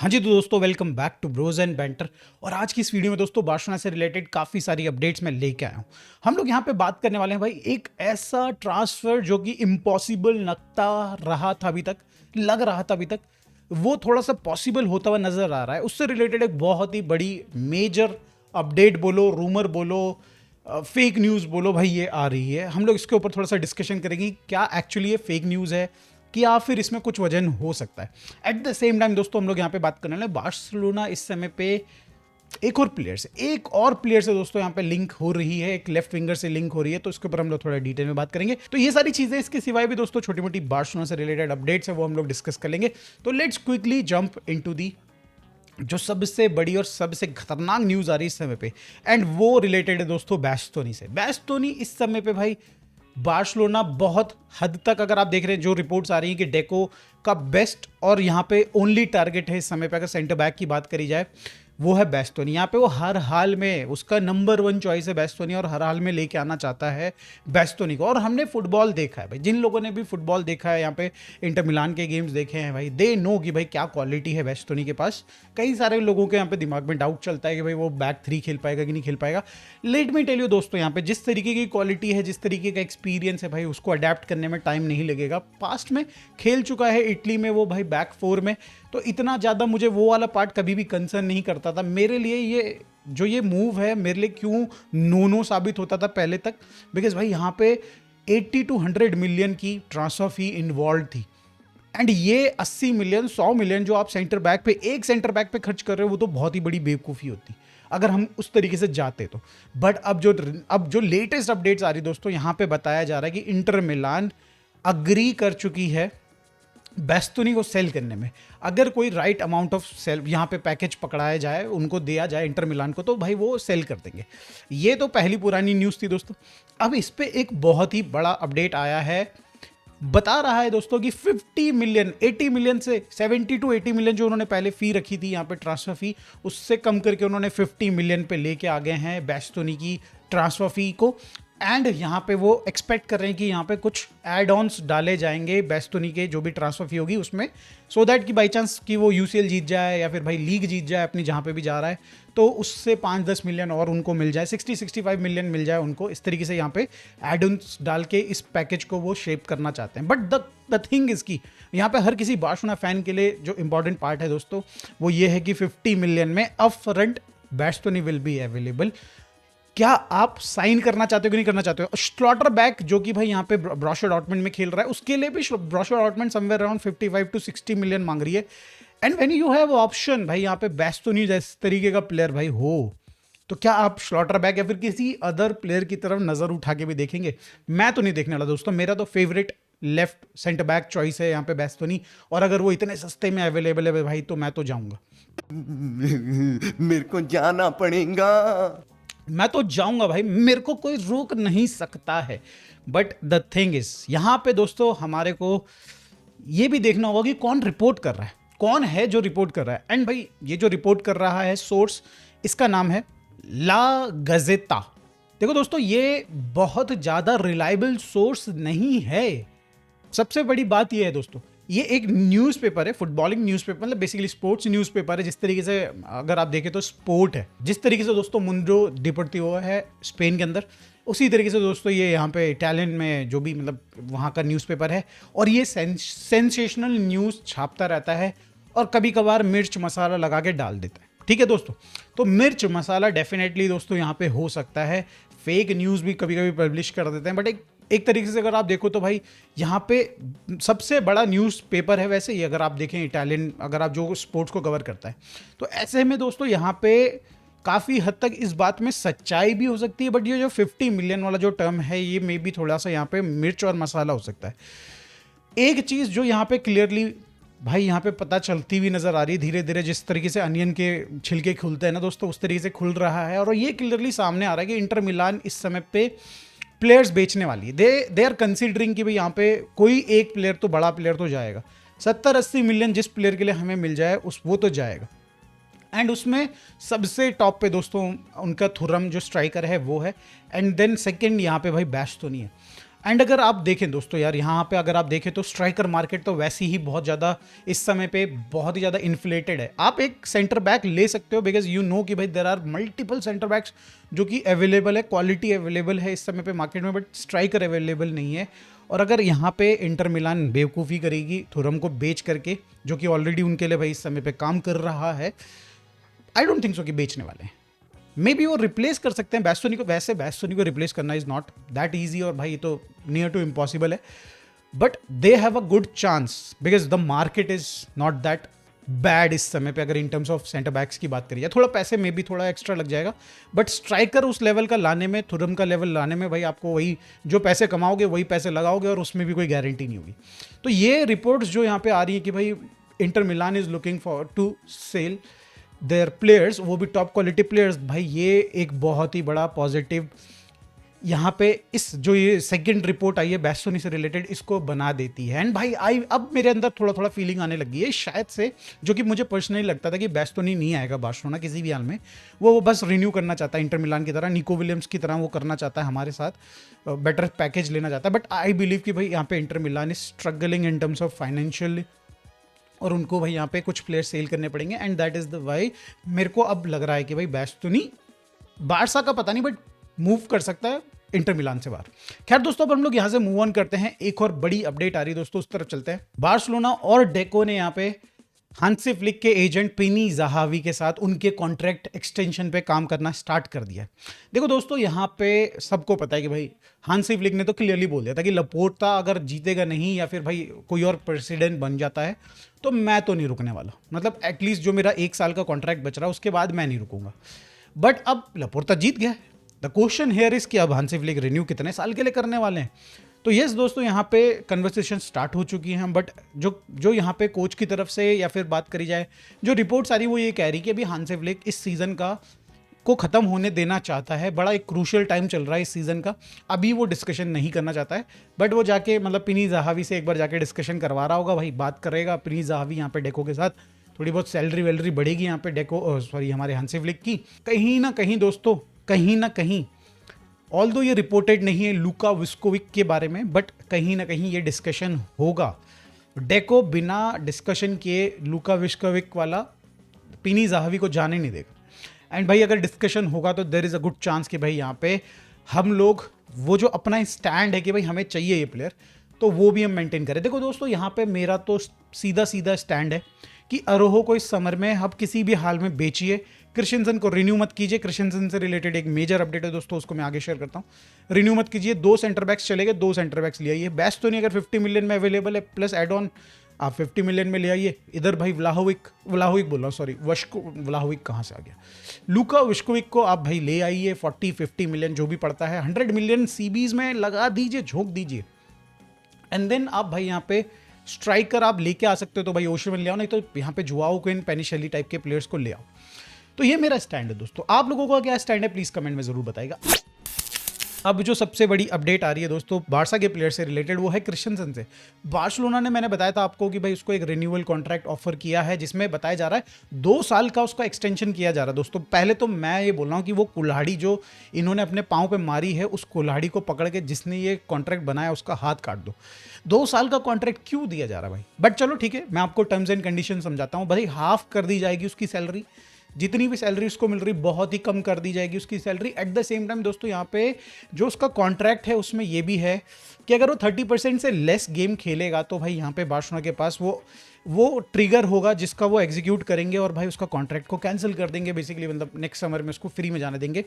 हाँ जी, तो दोस्तों welcome back to Bros and Banter. और आज की इस वीडियो में दोस्तों बार्सिलोना से रिलेटेड काफ़ी सारी अपडेट्स मैं लेके आया हूँ। हम लोग यहाँ पे बात करने वाले हैं भाई एक ऐसा ट्रांसफ़र जो कि इम्पॉसिबल लगता रहा था अभी तक, लग रहा था अभी तक, वो थोड़ा सा पॉसिबल होता हुआ नज़र आ रहा है। उससे रिलेटेड एक बहुत ही बड़ी मेजर अपडेट बोलो, रूमर बोलो, फेक न्यूज़ बोलो, भाई ये आ रही है। हम लोग इसके ऊपर थोड़ा सा डिस्कशन करेंगे क्या एक्चुअली ये फेक न्यूज़ है कि या फिर इसमें कुछ वजन हो सकता है। एट द सेम टाइम दोस्तों हम लोग यहाँ पे बात करने वाले हैं बार्सिलोना इस समय पे एक और प्लेयर से दोस्तों यहाँ पे लिंक हो रही है, एक लेफ्ट विंगर से लिंक हो रही है, तो इसके ऊपर हम लोग थोड़ा डिटेल में बात करेंगे। तो ये सारी चीजें, इसके सिवाय भी दोस्तों छोटी मोटी बार्सिलोना से रिलेटेड अपडेट्स है वो हम लोग डिस्कस कर लेंगे। तो let's quickly jump into the जो सबसे बड़ी और सबसे खतरनाक न्यूज आ रही है इस समय पे, एंड वो रिलेटेड है दोस्तों बैस्तोनी से। बैस्तोनी इस समय पे भाई बार्सिलोना बहुत हद तक, अगर आप देख रहे हैं जो रिपोर्ट्स आ रही हैं कि डेको का बेस्ट और यहाँ पे ओनली टारगेट है इस समय पे, अगर सेंटर बैक की बात करी जाए, वो है बैस्तोनी। यहाँ पे वो हर हाल में उसका नंबर 1 चॉइस है बैस्तोनी, और हर हाल में लेके आना चाहता है बैस्तोनी को। और हमने फुटबॉल देखा है भाई, जिन लोगों ने भी फुटबॉल देखा है यहाँ पे, इंटर मिलान के गेम्स देखे हैं भाई, दे नो कि भाई क्या क्वालिटी है बैस्तोनी के पास। कई सारे लोगों के यहाँ पे दिमाग में डाउट चलता है कि भाई वो बैक 3 खेल पाएगा कि नहीं खेल पाएगा। लेट मी टेल यू दोस्तों, यहाँ पे जिस तरीके की क्वालिटी है, जिस तरीके का एक्सपीरियंस है भाई, उसको अडेप्ट करने में टाइम नहीं लगेगा। पास्ट में खेल चुका है इटली में वो भाई बैक 4 में, तो इतना ज़्यादा मुझे वो वाला पार्ट कभी भी कंसर्न नहीं करता था। मेरे लिए ये मूव है, मेरे लिए क्यों नो साबित होता था पहले तक, बिकॉज भाई यहाँ पे 80 to 100 मिलियन की ट्रांसफर फी इन्वॉल्व थी। एंड ये 80 मिलियन 100 मिलियन जो आप सेंटर बैक पे, एक सेंटर बैक पे खर्च कर रहे हो, वो तो बहुत ही बड़ी बेवकूफ़ी होती अगर हम उस तरीके से जाते तो। बट अब जो लेटेस्ट अपडेट्स आ रही दोस्तों, यहाँ पे बताया जा रहा है कि इंटर मिलान अग्री कर चुकी है बैस्तोनी को सेल करने में। अगर कोई राइट अमाउंट ऑफ सेल यहाँ पे पैकेज पकड़ाया जाए, उनको दिया जाए इंटर मिलान को, तो भाई वो सेल कर देंगे। ये तो पहली पुरानी न्यूज़ थी दोस्तों। अब इस पे एक बहुत ही बड़ा अपडेट आया है, बता रहा है दोस्तों कि 50 मिलियन 80 मिलियन से 70 to 80 मिलियन जो उन्होंने पहले फी रखी थी यहाँ पे ट्रांसफर फी, उससे कम करके उन्होंने 50 मिलियन पे लेके आ गए हैं बैस्तोनी की ट्रांसफर फी को। एंड यहाँ पे वो एक्सपेक्ट कर रहे हैं कि यहाँ पे कुछ एड ऑन्स डाले जाएंगे बैस्तोनी के जो भी ट्रांसफर फी होगी उसमें, सो दैट कि बाई चांस कि वो यूसीएल जीत जाए या फिर भाई लीग जीत जाए अपनी जहाँ पे भी जा रहा है, तो उससे 5-10 मिलियन और उनको मिल जाए, 60-65 मिलियन मिल जाए उनको। इस तरीके से यहाँ पे एड ऑन्स डाल के इस पैकेज को वो शेप करना चाहते हैं। बट द थिंग इज की यहाँ पे हर किसी बार्सिलोना फैन के लिए जो इंपॉर्टेंट पार्ट है दोस्तों, वो ये है कि 50 मिलियन में up front Bastoni will be available. क्या आप साइन करना चाहते हो कि नहीं करना चाहते हो? स्लॉटर बैक जो कि भाई यहाँ पे ब्रोसिया डॉर्टमुंड में खेल रहा है, उसके लिए भी Borussia Dortmund somewhere around 55 to 60 million मांग रही है। And when you have option भाई यहाँ पे बैस्तोनी जैसे तरीके का प्लेयर भाई हो, तो क्या आप स्लॉटर बैक या फिर किसी अदर प्लेयर की तरफ नजर उठा के भी देखेंगे? मैं तो नहीं देखने वाला दोस्तों। मेरा तो favourite left centre back choice है यहाँ पे बैस्तोनी, और अगर वो इतने सस्ते में अवेलेबल है भाई, तो मैं तो जाऊंगा। मेरे को जाना पड़ेगा। मैं तो जाऊंगा भाई, मेरे को कोई रोक नहीं सकता है। बट द थिंग इज यहां पे दोस्तों हमारे को ये भी देखना होगा कि कौन रिपोर्ट कर रहा है, कौन है जो रिपोर्ट कर रहा है। एंड भाई ये जो रिपोर्ट कर रहा है सोर्स, इसका नाम है ला गजेटा। देखो दोस्तों, ये बहुत ज्यादा रिलायबल सोर्स नहीं है। सबसे बड़ी बात ये है दोस्तों, ये एक न्यूज़पेपर है, फुटबॉलिंग न्यूज़पेपर, मतलब बेसिकली स्पोर्ट्स न्यूज़पेपर है। जिस तरीके से अगर आप देखें तो स्पोर्ट है, जिस तरीके से दोस्तों मुंडो डिपोर्टिवो है स्पेन के अंदर, उसी तरीके से दोस्तों ये यहाँ पे इटालियन में जो भी मतलब वहाँ का न्यूज़पेपर है। और ये सेंसेशनल न्यूज़ छापता रहता है और कभी कभार मिर्च मसाला लगा के डाल देता है। ठीक है दोस्तों, तो मिर्च मसाला डेफिनेटली दोस्तों यहाँ पे हो सकता है। फेक न्यूज़ भी कभी कभी पब्लिश कर देते हैं, बट एक तरीके से अगर आप देखो तो भाई यहाँ पे सबसे बड़ा न्यूज़पेपर है वैसे ही, अगर आप देखें इटालियन, अगर आप जो स्पोर्ट्स को कवर करता है, तो ऐसे में दोस्तों यहाँ पे काफ़ी हद तक इस बात में सच्चाई भी हो सकती है। बट ये जो 50 मिलियन वाला जो टर्म है, ये मे बी थोड़ा सा यहाँ पे मिर्च और मसाला हो सकता है। एक चीज़ जो यहाँ पे क्लियरली भाई यहाँ पे पता चलती हुई नज़र आ रही है, धीरे धीरे जिस तरीके से अनियन के छिलके खुलते हैं ना दोस्तों, उस तरीके से खुल रहा है। और ये क्लियरली सामने आ रहा है कि इंटर मिलान इस समय पे प्लेयर्स बेचने वाली है। दे आर कंसिडरिंग कि भाई यहाँ पे कोई एक प्लेयर तो, बड़ा प्लेयर तो जाएगा। 70-80 मिलियन जिस प्लेयर के लिए हमें मिल जाए वो तो जाएगा। एंड उसमें सबसे टॉप पे दोस्तों उनका थुरम जो स्ट्राइकर है वो है, एंड देन सेकंड यहाँ पे भाई बैस्तोनी है। एंड अगर आप देखें दोस्तों यार, यहाँ पे अगर आप देखें तो स्ट्राइकर मार्केट तो वैसे ही बहुत ज़्यादा इस समय पे बहुत ही ज़्यादा इन्फ्लेटेड है। आप एक सेंटर बैक ले सकते हो बिकॉज यू नो कि भाई there are multiple centre backs जो कि अवेलेबल है, क्वालिटी अवेलेबल है इस समय पे मार्केट में, बट स्ट्राइकर अवेलेबल नहीं है। और अगर यहाँ पे इंटर मिलान बेवकूफ़ी करेगी थुरम को बेच करके, जो कि ऑलरेडी उनके लिए भाई इस समय पे काम कर रहा है, आई डोंट थिंक सो कि बेचने वाले हैं। मे बी वो रिप्लेस कर सकते हैं बैस्टोनी को, वैसे बैस्टोनी को रिप्लेस करना इज नॉट दैट ईजी, और भाई ये तो नियर टू इम्पॉसिबल है, but they have a good chance because the market is not that bad इस समय पे। अगर in terms of centre backs की बात करिए, थोड़ा पैसे में भी थोड़ा एक्स्ट्रा लग जाएगा, बट स्ट्राइकर उस लेवल का लाने में, थुरम का लेवल लाने में भाई आपको वही जो पैसे कमाओगे वही पैसे लगाओगे, और उसमें भी कोई गारंटी नहीं होगी। तो ये रिपोर्ट्स जो यहाँ पे आ रही है कि भाई Inter Milan is looking for to sell their players, वो भी टॉप क्वालिटी प्लेयर्स, भाई ये एक बहुत ही बड़ा पॉजिटिव यहाँ पे इस जो ये सेकंड रिपोर्ट आई है बैस्टोनी से रिलेटेड, इसको बना देती है। एंड भाई अब मेरे अंदर थोड़ा थोड़ा फीलिंग आने लगी है शायद से, जो कि मुझे पर्सनली लगता था कि बैस्टोनी नहीं आएगा बार्सिलोना किसी भी हाल में, वो बस रिन्यू करना चाहता है इंटर मिलान की तरह, निको विलियम्स की तरह वो करना चाहता है हमारे साथ, बेटर पैकेज लेना चाहता है। बट आई बिलीव कि भाई यहाँ पे inter Milan is struggling in terms of financial, और उनको भाई यहाँ पे कुछ प्लेयर सेल करने पड़ेंगे, and that is the why मेरे को अब लग रहा है कि भाई बैस्टोनी बारसा का पता नहीं बट मूव कर सकता है इंटर मिलान से बाहर। खैर दोस्तों, अब हम लोग यहाँ से मूव ऑन करते हैं, एक और बड़ी अपडेट आ रही है दोस्तों, उस तरफ चलते हैं। बार्सिलोना और डेको ने यहाँ पे हांसी फ्लिक के एजेंट पिनी ज़हावी के साथ उनके कॉन्ट्रैक्ट एक्सटेंशन पे काम करना स्टार्ट कर दिया है। देखो दोस्तों, यहाँ पे सबको पता है कि भाई हांसी फ्लिक ने तो क्लियरली बोल दिया था कि लपोर्टा अगर जीतेगा नहीं या फिर भाई कोई और प्रेसिडेंट बन जाता है तो मैं तो नहीं रुकने वाला, मतलब एटलीस्ट जो मेरा 1 साल का कॉन्ट्रैक्ट बच रहा है उसके बाद मैं नहीं रुकूंगा। बट अब लपोर्टा जीत गया। द क्वेश्चन हियर इज कि अब हांसी फ्लिक रिन्यू कितने साल के लिए करने वाले हैं। तो यस दोस्तों, यहाँ पे कन्वर्सेशन स्टार्ट हो चुकी हैं, बट जो यहाँ पे कोच की तरफ से या फिर बात करी जाए, जो रिपोर्ट्स आ रही वो ये कह रही कि अभी हांसी फ्लिक इस सीज़न को ख़त्म होने देना चाहता है। बड़ा एक क्रूशियल टाइम चल रहा है इस सीज़न का, अभी वो डिस्कशन नहीं करना चाहता है, बट वो जाके मतलब पिनी ज़हावी से एक बार जाके डिस्कशन करवा रहा होगा, भाई बात करेगा पिनी ज़हावी यहाँ पे डेको के साथ, थोड़ी बहुत सैलरी वैलरी बढ़ेगी यहाँ पे डेको सॉरी हमारे हांसी फ्लिक की। कहीं ना कहीं दोस्तों, कहीं ना कहीं, ऑल्दो ये रिपोर्टेड नहीं है लूका विस्कोविक के बारे में, बट कहीं ना कहीं ये डिस्कशन होगा। डेको बिना डिस्कशन किए लूका विस्कोविक वाला पिनी ज़हावी को जाने नहीं देगा। एंड भाई अगर डिस्कशन होगा तो there is a good chance कि भाई यहाँ पे हम लोग वो जो अपना स्टैंड है कि भाई हमें चाहिए ये प्लेयर, तो वो भी हम मेंटेन करें। देखो दोस्तों, यहाँ पे मेरा तो सीधा सीधा स्टैंड है कि अरोहो को इस समर में अब किसी भी हाल में बेचिए, क्रिश्चियनसन को रिन्यू मत कीजिए। क्रिश्चियनसन से रिलेटेड एक मेजर अपडेट है दोस्तों, उसको मैं आगे शेयर करता हूँ। रिन्यू मत कीजिए, 2 सेंटर बैक्स चले गए, 2 सेंटर बैक्स ले आइए। बेस्ट तो नहीं, अगर 50 मिलियन में अवेलेबल है प्लस एड ऑन आप 50 मिलियन में ले आइए। इधर भाई व्लाहोविक बोल रहा हूँ, सॉरी व्लाहोविक कहाँ से आ गया, लूका विस्कोविक को आप भाई ले आइए। 40-50 मिलियन जो भी पड़ता है, 100 मिलियन सीबीज में लगा दीजिए, झोंक दीजिए। एंड देन आप भाई यहाँ पे स्ट्राइकर आप लेके आ सकते हो तो भाई ओशरमैन ले आओ, नहीं तो यहाँ पे जुआओ क्विन, पेनिशेली टाइप के प्लेयर्स को ले आओ। तो ये मेरा स्टैंड है दोस्तों। आप लोगों का क्या स्टैंड है प्लीज कमेंट में जरूर बताइएगा। अब जो सबसे बड़ी अपडेट आ रही है दोस्तों बारसा के प्लेयर से रिलेटेड, वो है क्रिश्चियनसन से। बार्सिलोना ने, मैंने बताया था आपको कि भाई उसको एक रिन्यूअल कॉन्ट्रैक्ट ऑफर किया है, जिसमें बताया जा रहा है 2 साल का उसका एक्सटेंशन किया जा रहा है। दोस्तों पहले तो मैं ये बोल रहा हूँ कि वो कुल्हाड़ी जो इन्होंने अपने पाँव पे मारी है, उस कुल्हाड़ी को पकड़ के जिसने ये कॉन्ट्रैक्ट बनाया उसका हाथ काट दो। 2 साल का कॉन्ट्रैक्ट क्यों दिया जा रहा है भाई? बट चलो ठीक है, मैं आपको टर्म्स एंड कंडीशन समझाता हूँ। भाई हाफ कर दी जाएगी उसकी सैलरी, जितनी भी सैलरी उसको मिल रही बहुत ही कम कर दी जाएगी उसकी salary. At the same time दोस्तों, यहाँ पे जो उसका कॉन्ट्रैक्ट है उसमें ये भी है कि अगर वो 30% से लेस गेम खेलेगा तो भाई यहाँ पे बार्सिलोना के पास वो ट्रिगर होगा जिसका वो एग्जीक्यूट करेंगे और भाई उसका कॉन्ट्रैक्ट को कैंसिल कर देंगे बेसिकली, मतलब नेक्स्ट समर में उसको फ्री में जाने देंगे।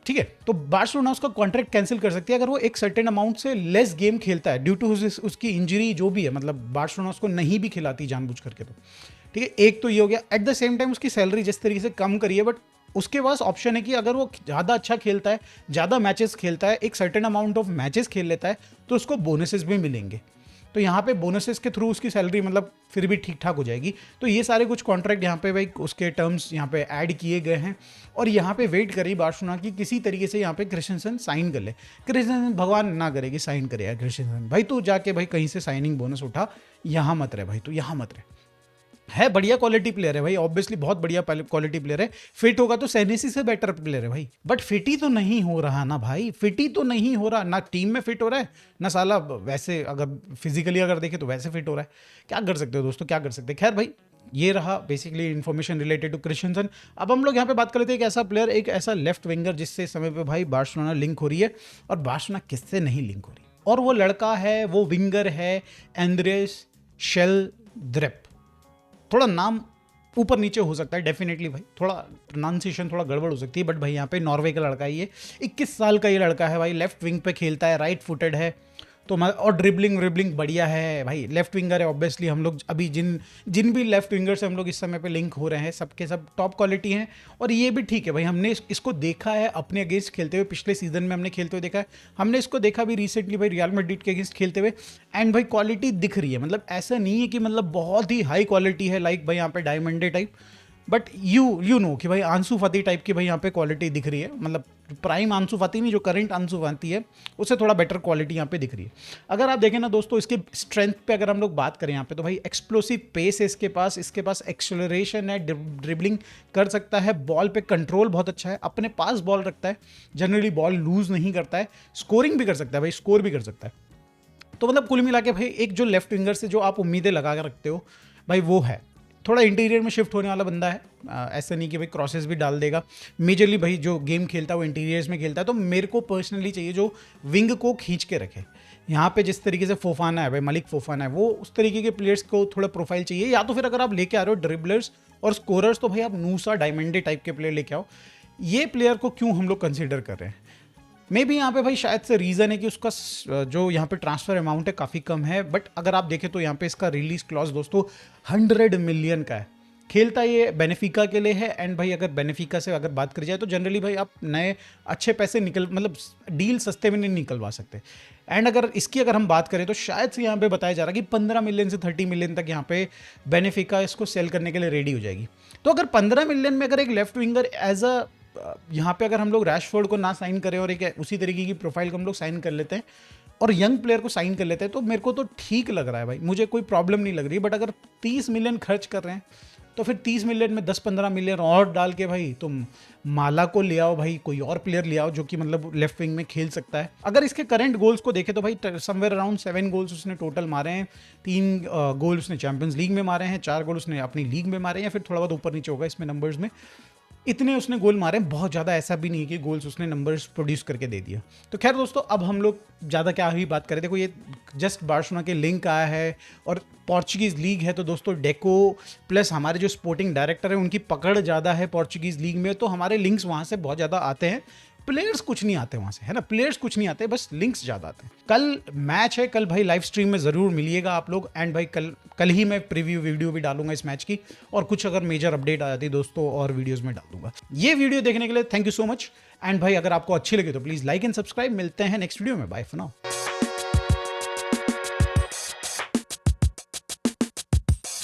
ठीक है, तो बार्सिलोना उसका कॉन्ट्रैक्ट कैंसिल कर सकती है अगर वो एक सर्टेन अमाउंट से लेस गेम खेलता है, ड्यू टू उसकी इंजरी जो भी है, मतलब बार्सिलोना उसको नहीं भी खिलाती जानबूझ करके। तो ठीक है, एक तो ये हो गया। एट द सेम टाइम उसकी सैलरी जिस तरीके से कम करी है, बट उसके पास ऑप्शन है कि अगर वो ज़्यादा अच्छा खेलता है, ज़्यादा मैचेस खेलता है, एक सर्टेन अमाउंट ऑफ मैचेस खेल लेता है, तो उसको बोनसेस भी मिलेंगे। तो यहाँ पे बोनसेस के थ्रू उसकी सैलरी मतलब फिर भी ठीक ठाक हो जाएगी। तो ये सारे कुछ कॉन्ट्रैक्ट यहाँ पे भाई उसके टर्म्स यहाँ पे ऐड किए गए हैं और यहाँ पे वेट करी बार्सिलोना की किसी तरीके से यहाँ पे क्रिश्चियनसन साइन कर ले। क्रिश्चियनसन भगवान ना करेगी साइन करे यार क्रिश्चियनसन, भाई तू जाके भाई कहीं से साइनिंग बोनस उठा, यहाँ मत रहे भाई, तू यहाँ मत रहे। है बढ़िया क्वालिटी प्लेयर है भाई, ऑब्वियसली बहुत बढ़िया क्वालिटी प्लेयर है। फिट होगा तो सेनेसी से बेटर प्लेयर है भाई, बट फिट ही तो नहीं हो रहा ना भाई, फिट ही तो नहीं हो रहा ना, टीम में फिट हो रहा है ना साला वैसे अगर फिजिकली अगर देखे तो वैसे फिट हो रहा है। क्या कर सकते हो दोस्तों, क्या कर सकते हैं। खैर भाई, ये रहा basically information related to Christensen. अब हम लोग यहाँ पे बात कर लेते हैं एक ऐसा प्लेयर, एक ऐसा लेफ्ट विंगर जिससे समय पे भाई बार्सिलोना लिंक हो रही है, और बार्सिलोना किससे नहीं लिंक हो रही, और वो लड़का है, वो विंगर है एंद्रेस शेल्द्रेप। थोड़ा नाम ऊपर नीचे हो सकता है डेफिनेटली भाई, थोड़ा प्रोनाउंसिएशन थोड़ा गड़बड़ हो सकती है, बट भाई यहाँ पे नॉर्वे का लड़का है ये, 21 साल का ये लड़का है भाई, लेफ्ट विंग पे खेलता है, राइट फुटेड है तो और ड्रिबलिंग बढ़िया है भाई, लेफ्ट विंगर है। ऑब्वियसली हम लोग अभी जिन भी लेफ्ट विंगर से हम लोग इस समय पे लिंक हो रहे हैं, सबके सब टॉप क्वालिटी हैं, और ये भी ठीक है भाई। हमने इसको देखा है अपने अगेंस्ट खेलते हुए, पिछले सीजन में हमने खेलते हुए देखा है, हमने इसको देखा भी रिसेंटली भाई रियल मैड्रिड के अगेंस्ट खेलते हुए, एंड भाई क्वालिटी दिख रही है। मतलब ऐसा नहीं है कि मतलब बहुत ही हाई क्वालिटी है लाइक भाई यहाँ पे डायमंडे टाइप, बट यू नो कि भाई आंसू फाती टाइप की भाई यहाँ पे क्वालिटी दिख रही है। मतलब प्राइम आंसू फाती नहीं, जो करंट आंसू फाती है उससे थोड़ा बेटर क्वालिटी यहाँ पे दिख रही है। अगर आप देखें ना दोस्तों, इसके स्ट्रेंथ पे अगर हम लोग बात करें यहाँ पे, तो भाई एक्सप्लोसिव पेस है इसके पास एक्सेलरेशन है, ड्रिबलिंग कर सकता है, बॉल पे कंट्रोल बहुत अच्छा है, अपने पास बॉल रखता है, जनरली बॉल लूज नहीं करता है, स्कोरिंग भी कर सकता है भाई, स्कोर भी कर सकता है। तो मतलब कुल मिला के भाई एक जो लेफ्ट विंगर से जो आप उम्मीदें लगा कर रखते हो भाई, वो है। थोड़ा इंटीरियर में शिफ्ट होने वाला बंदा है, ऐसा नहीं कि भाई क्रॉसेस भी डाल देगा। मेजरली भाई जो गेम खेलता है वो इंटीरियर्स में खेलता है, तो मेरे को पर्सनली चाहिए जो विंग को खींच के रखे। यहाँ पे जिस तरीके से फोफाना है भाई, मलिक फोफाना है, वो उस तरीके के प्लेयर्स को थोड़ा प्रोफाइल चाहिए। या तो फिर अगर आप लेके आ रहे हो ड्रिबलर्स और स्कोरर्स, तो भाई आप नूसा डायमंडे टाइप के प्लेयर लेके आओ। ये प्लेयर को क्यों हम लोग कंसिडर कर रहे हैं, मे भी यहाँ पे भाई शायद से रीज़न है कि उसका जो यहाँ पे ट्रांसफ़र अमाउंट है काफ़ी कम है, बट अगर आप देखें तो यहाँ पे इसका रिलीज क्लॉज दोस्तों 100 मिलियन का है। खेलता ये बेनेफिका के लिए है, एंड भाई अगर बेनेफिका से अगर बात करी जाए तो जनरली भाई आप नए अच्छे पैसे मतलब डील सस्ते में नहीं निकलवा सकते। एंड अगर इसकी अगर हम बात करें तो शायद से यहाँ पे बताया जा रहा है कि 15 मिलियन से 30 मिलियन तक यहाँ पे बेनेफिका इसको सेल करने के लिए रेडी हो जाएगी। तो अगर 15 मिलियन में अगर एक लेफ्ट विंगर एज अ यहाँ पे अगर हम लोग रैशफोर्ड को ना साइन करें और एक उसी तरीके की प्रोफाइल को हम लोग साइन कर लेते हैं और यंग प्लेयर को साइन कर लेते हैं, तो मेरे को तो ठीक लग रहा है भाई, मुझे कोई प्रॉब्लम नहीं लग रही। बट अगर 30 मिलियन खर्च कर रहे हैं तो फिर 30 मिलियन में 10-15 मिलियन और डाल के भाई तुम माला को ले आओ भाई, कोई और प्लेयर ले आओ जो कि मतलब लेफ्ट विंग में खेल सकता है। अगर इसके करंट गोल्स को देखें तो भाई समवेयर अराउंड 7 गोल्स उसने टोटल मारे हैं, 3 गोल उसने चैंपियंस लीग में मारे हैं, 4 गोल उसने अपनी लीग में मारे हैं, या फिर थोड़ा बहुत ऊपर नीचे होगा इसमें नंबर्स में। इतने उसने गोल मारे, बहुत ज़्यादा ऐसा भी नहीं कि गोल्स उसने नंबर्स प्रोड्यूस करके दे दिया। तो खैर दोस्तों, अब हम लोग ज़्यादा क्या ही बात करें, देखो ये जस्ट बार्सिलोना के लिंक आया है और पोर्चुगीज़ लीग है, तो दोस्तों डेको प्लस हमारे जो स्पोर्टिंग डायरेक्टर है उनकी पकड़ ज़्यादा है पोर्चुगीज़ लीग में, तो हमारे लिंक्स वहाँ से बहुत ज़्यादा आते हैं। प्लेयर्स कुछ नहीं आते वहाँ से, है ना, प्लेयर्स कुछ नहीं आते, बस लिंक्स ज़्यादा आते हैं। कल मैच है, कल भाई लाइव स्ट्रीम में ज़रूर मिलिएगा आप लोग, एंड भाई कल ही मैं प्रीव्यू वीडियो भी डालूंगा इस मैच की, और कुछ अगर मेजर अपडेट आ जाती है दोस्तों और वीडियोज़ में डाल दूंगा। ये वीडियो देखने के लिए thank you so much, and भाई अगर आपको अच्छी लगे तो प्लीज़ लाइक एंड सब्सक्राइब। मिलते हैं नेक्स्ट वीडियो में, बाय फॉर नाउ।